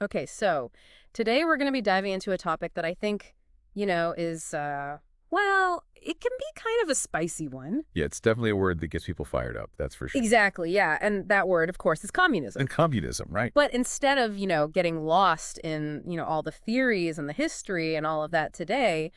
Okay, so today we're going to be diving into a topic that I think, is, well, it can be kind of a spicy one. Yeah, it's definitely a word that gets people fired up, that's for sure. Exactly, yeah. And that word, of course, is And communism. communism, right? But instead of, getting lost in, all the theories and the history and all of that today,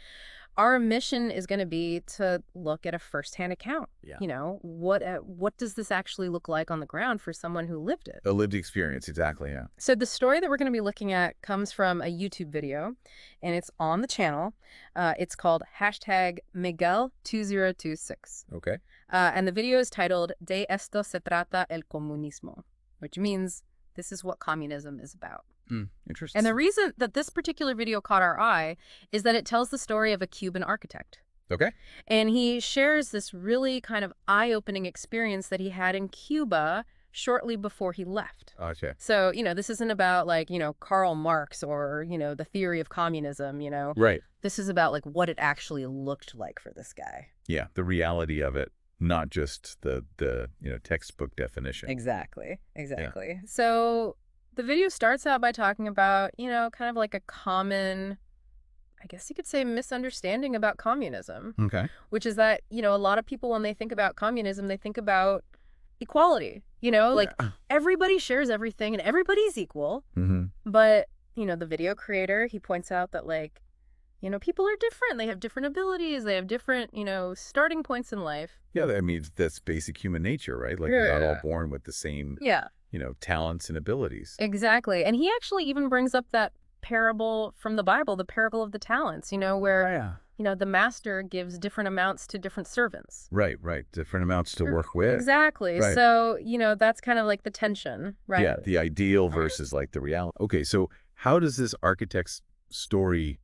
our mission is going to be to look at a firsthand account. Yeah. What does this actually look like on the ground for someone who lived it? A lived experience, exactly, yeah. So the story that we're going to be looking at comes from a YouTube video, and it's on the channel. It's called #Miguel2026. Okay. And the video is titled De esto se trata el comunismo, which means this is what communism is about. Interesting. And the reason that this particular video caught our eye is that it tells the story of a Cuban architect. Okay. And he shares this really kind of eye-opening experience that he had in Cuba shortly before he left. Okay. So, this isn't about like, Karl Marx or, the theory of communism, Right. This is about like what it actually looked like for this guy. Yeah, the reality of it, not just the textbook definition. Exactly. So the video starts out by talking about, kind of like a common, I guess you could say, misunderstanding about communism, Okay. which is that, a lot of people, when they think about communism, they think about equality, like everybody shares everything and everybody's equal. Mm-hmm. But, the video creator, he points out that like, people are different. They have different abilities. They have different, starting points in life. Yeah, I mean, that's basic human nature, right? Like, we're not all born with the same, talents and abilities. Exactly. And he actually even brings up that parable from the Bible, the parable of the talents, where, the master gives different amounts to different servants. Right. Different amounts to work with. Exactly. Right. So, that's kind of like the tension, right? Yeah, the ideal versus like the reality. Okay, so how does this architect's story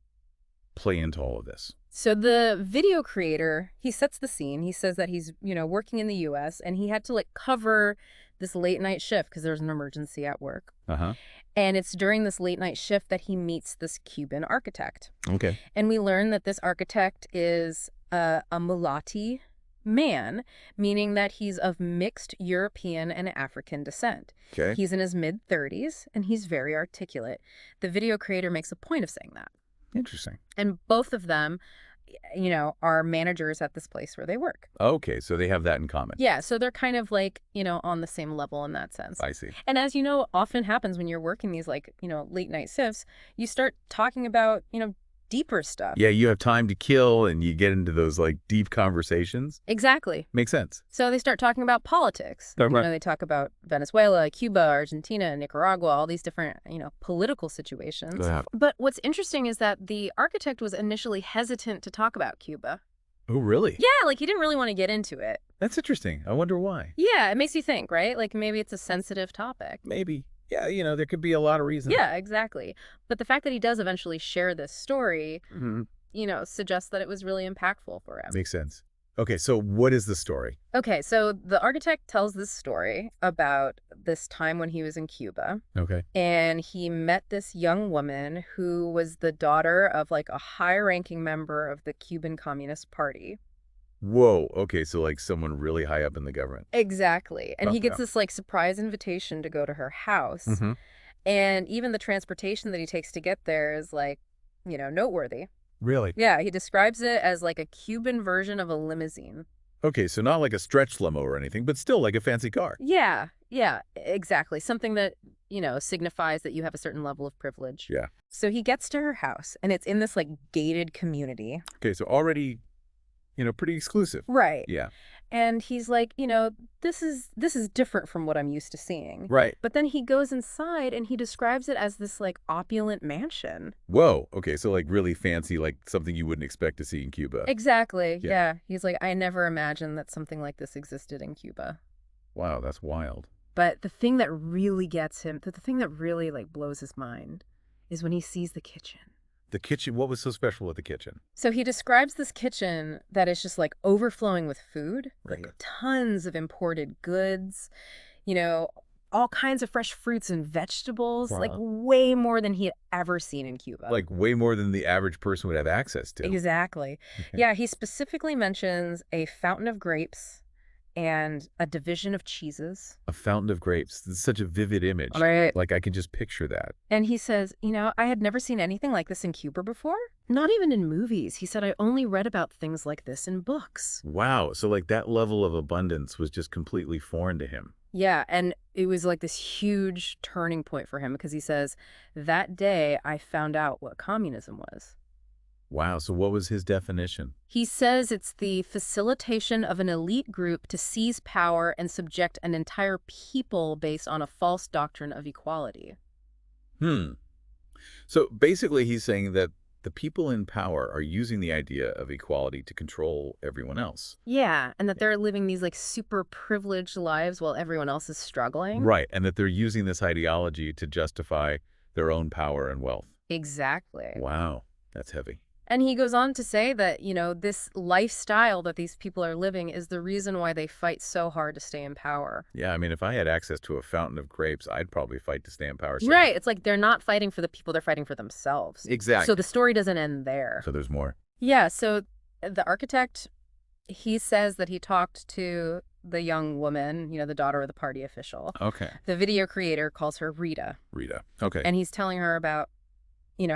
play into all of this? So the video creator, he sets the scene. He says that he's, working in the U.S. and he had to like cover this late night shift because there's an emergency at work. Uh-huh. And it's during this late night shift that he meets this Cuban architect. Okay. And we learn that this architect is a mulatto man, meaning that he's of mixed European and African descent. Okay. He's in his mid-30s and he's very articulate. The video creator makes a point of saying that. Interesting. And both of them, are managers at this place where they work. Okay, so they have that in common. Yeah, so they're kind of like, on the same level in that sense. I see. And as often happens when you're working these like, late night shifts, you start talking about, deeper stuff. Yeah, you have time to kill and you get into those like deep conversations. Exactly. Makes sense. So they start talking about politics. Right. They talk about Venezuela, Cuba, Argentina, Nicaragua, all these different, political situations. Yeah. But what's interesting is that the architect was initially hesitant to talk about Cuba. Oh, really? Yeah, like he didn't really want to get into it. That's interesting. I wonder why. Yeah, it makes you think, right? Like maybe it's a sensitive topic. Maybe. Yeah, there could be a lot of reasons. Yeah, exactly. But the fact that he does eventually share this story, Mm-hmm. Suggests that it was really impactful for him. Makes sense. Okay, so what is the story? Okay, so the architect tells this story about this time when he was in Cuba. Okay. And he met this young woman who was the daughter of like a high-ranking member of the Cuban Communist Party. Whoa. Okay, so like someone really high up in the government. Exactly. And he Okay. gets this like surprise invitation to go to her house. Mm-hmm. And even the transportation that he takes to get there is like, noteworthy. Really? Yeah, he describes it as like a Cuban version of a limousine. Okay, so not like a stretch limo or anything, but still like a fancy car. Yeah, exactly. Something that, signifies that you have a certain level of privilege. Yeah. So he gets to her house and it's in this like gated community. Okay, so already, pretty exclusive. Right. Yeah. And he's like, this is different from what I'm used to seeing. Right. But then he goes inside and he describes it as this like opulent mansion. Whoa. Okay, so like really fancy, like something you wouldn't expect to see in Cuba. Exactly. Yeah. Yeah. He's like, I never imagined that something like this existed in Cuba. Wow, that's wild. But the thing that really gets him, the thing that really like blows his mind is when he sees the kitchen. The kitchen, what was so special with the kitchen? So he describes this kitchen that is just like overflowing with food, Right. like tons of imported goods, all kinds of fresh fruits and vegetables, Wow. like way more than he had ever seen in Cuba. Like way more than the average person would have access to. Exactly. Okay. Yeah, he specifically mentions a fountain of grapes, and a division of cheeses. A fountain of grapes. This is such a vivid image. Right. Like, I can just picture that. And he says, I had never seen anything like this in Cuba before. Not even in movies. He said, I only read about things like this in books. Wow. So, like, that level of abundance was just completely foreign to him. Yeah, and it was like this huge turning point for him because he says, that day I found out what communism was. Wow. So what was his definition? He says it's the facilitation of an elite group to seize power and subject an entire people based on a false doctrine of equality. So basically he's saying that the people in power are using the idea of equality to control everyone else. Yeah, and that they're living these like super privileged lives while everyone else is struggling. Right. And that they're using this ideology to justify their own power and wealth. Exactly. Wow. That's heavy. And he goes on to say that, this lifestyle that these people are living is the reason why they fight so hard to stay in power. Yeah, I mean, if I had access to a fountain of grapes, I'd probably fight to stay in power. Right. It's like they're not fighting for the people, they're fighting for themselves. Exactly. So the story doesn't end there. So there's more. Yeah, so the architect, he says that he talked to the young woman, the daughter of the party official. Okay. The video creator calls her Rita. Rita. Okay. And he's telling her about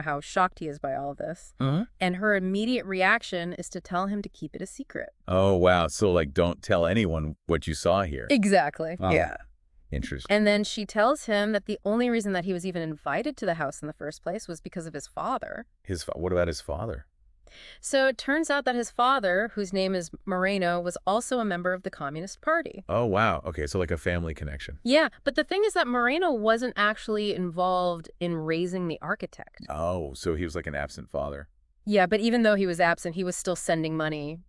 how shocked he is by all of this. Uh-huh. And her immediate reaction is to tell him to keep it a secret. Oh, wow. So, like, don't tell anyone what you saw here. Exactly. Wow. Yeah. Interesting. And then she tells him that the only reason that he was even invited to the house in the first place was because of his father. What about his father? So it turns out that his father, whose name is Moreno, was also a member of the Communist Party. Oh, wow. Okay, so like a family connection. Yeah, but the thing is that Moreno wasn't actually involved in raising the architect. Oh, so he was like an absent father. Yeah, but even though he was absent, he was still sending money,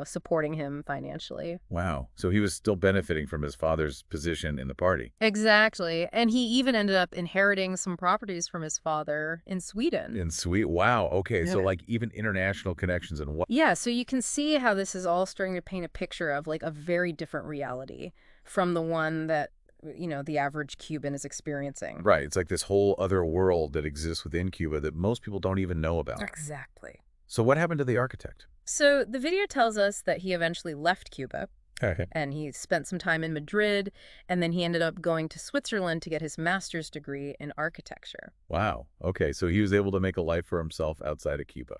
supporting him financially. Wow. So he was still benefiting from his father's position in the party. Exactly. And he even ended up inheriting some properties from his father in Sweden. Wow. Okay, so Yeah. like even international connections and what? Yeah, so you can see how this is all starting to paint a picture of like a very different reality from the one that, the average Cuban is experiencing. Right. It's like this whole other world that exists within Cuba that most people don't even know about. Exactly. So what happened to the architect? So the video tells us that he eventually left Cuba Okay. and he spent some time in Madrid, and then he ended up going to Switzerland to get his master's degree in architecture. Wow. Okay, so he was able to make a life for himself outside of Cuba.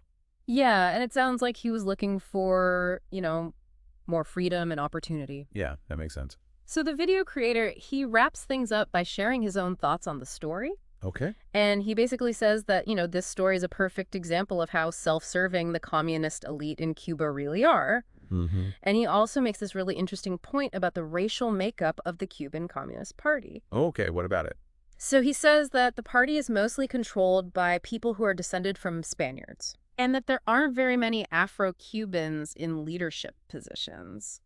Yeah, and it sounds like he was looking for, more freedom and opportunity. Yeah, that makes sense. So the video creator, he wraps things up by sharing his own thoughts on the story. Okay. And he basically says that, this story is a perfect example of how self-serving the communist elite in Cuba really are. Mm-hmm. And he also makes this really interesting point about the racial makeup of the Cuban Communist Party. Okay, what about it? So he says that the party is mostly controlled by people who are descended from Spaniards, and that there aren't very many Afro-Cubans in leadership positions.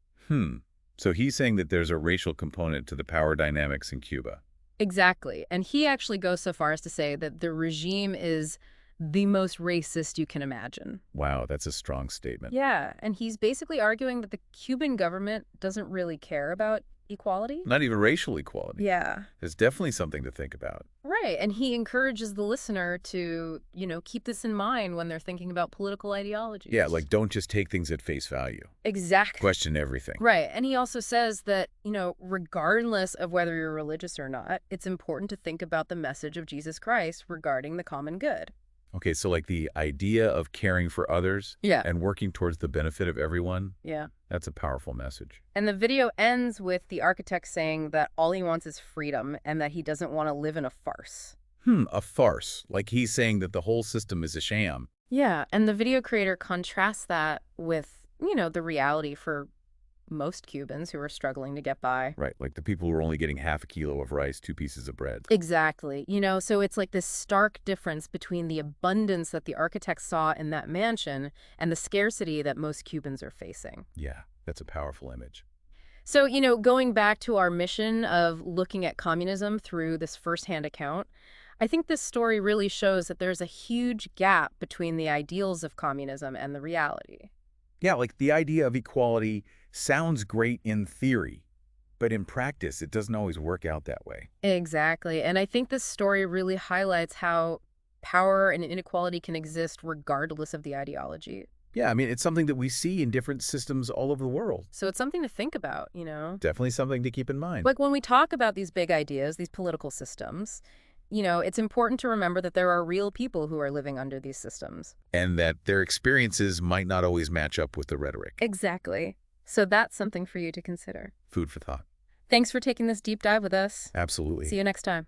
So he's saying that there's a racial component to the power dynamics in Cuba. Exactly. And he actually goes so far as to say that the regime is the most racist you can imagine. Wow, that's a strong statement. Yeah, and he's basically arguing that the Cuban government doesn't really care about equality. Not even racial equality. Yeah. There's definitely something to think about. Right, and he encourages the listener to, keep this in mind when they're thinking about political ideologies. Yeah, like don't just take things at face value. Exactly. Question everything. Right, and he also says that, regardless of whether you're religious or not, it's important to think about the message of Jesus Christ regarding the common good. Okay, so like the idea of caring for others Yeah. and working towards the benefit of everyone, Yeah. that's a powerful message. And the video ends with the architect saying that all he wants is freedom and that he doesn't want to live in a farce. A farce. Like he's saying that the whole system is a sham. Yeah, and the video creator contrasts that with, the reality for most Cubans who are struggling to get by. Right, like the people who are only getting half a kilo of rice, 2 pieces of bread. Exactly. So it's like this stark difference between the abundance that the architect saw in that mansion and the scarcity that most Cubans are facing. Yeah, that's a powerful image. So, going back to our mission of looking at communism through this firsthand account, I think this story really shows that there's a huge gap between the ideals of communism and the reality. Yeah, like the idea of equality sounds great in theory, but in practice, it doesn't always work out that way. Exactly. And I think this story really highlights how power and inequality can exist regardless of the ideology. Yeah, I mean, it's something that we see in different systems all over the world. So it's something to think about, you know? Definitely something to keep in mind. Like when we talk about these big ideas, these political systems, it's important to remember that there are real people who are living under these systems. And that their experiences might not always match up with the rhetoric. Exactly. So that's something for you to consider. Food for thought. Thanks for taking this deep dive with us. Absolutely. See you next time.